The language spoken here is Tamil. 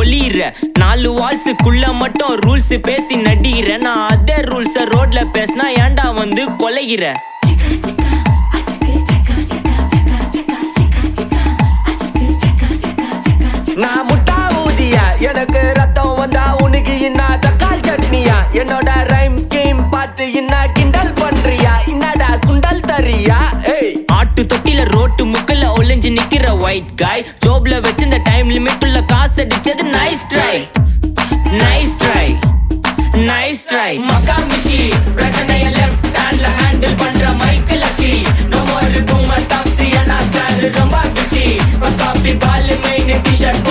பொலியிற 4 வால்ஸுக்குள்ள மட்டும் ரூல்ஸ் பேசி நடிகிற நான் அதே ரூல்ஸ ரோட்ல பேசினா ஏன்டா வந்து கொலைகிற நான் முட்டா ஊதியா எனக்கு ரத்தம் வந்தா உனக்கு இன்னா தக்காள் சட்னியா என்னோட ரைம் ஸ்கீம் பார்த்து இன்னா கிண்டல் பண்றியா என்னடா சுண்டல் தரியா ஏய் ஆட்டு தொட்டில ரோட்டு முக்கல்ல ஒளிஞ்சு நிக்கிற ஒயிட் காய் ஜோப்ல வச்சிருந்த டைம் லிமிட் உள்ள காசு அடிச்சது nice try nice try nice try மகாமிஷி பிரச்சனைய லெஃப்ட் ஹேண்ட்ல ஹேண்டில் பண்ற Michael lucky no more boomer taxi அண்ணா சார் ரொம்ப பிஸி ஃபர்ஸ்ட் காப்பி பால் மெயின் டி-ஷர்ட்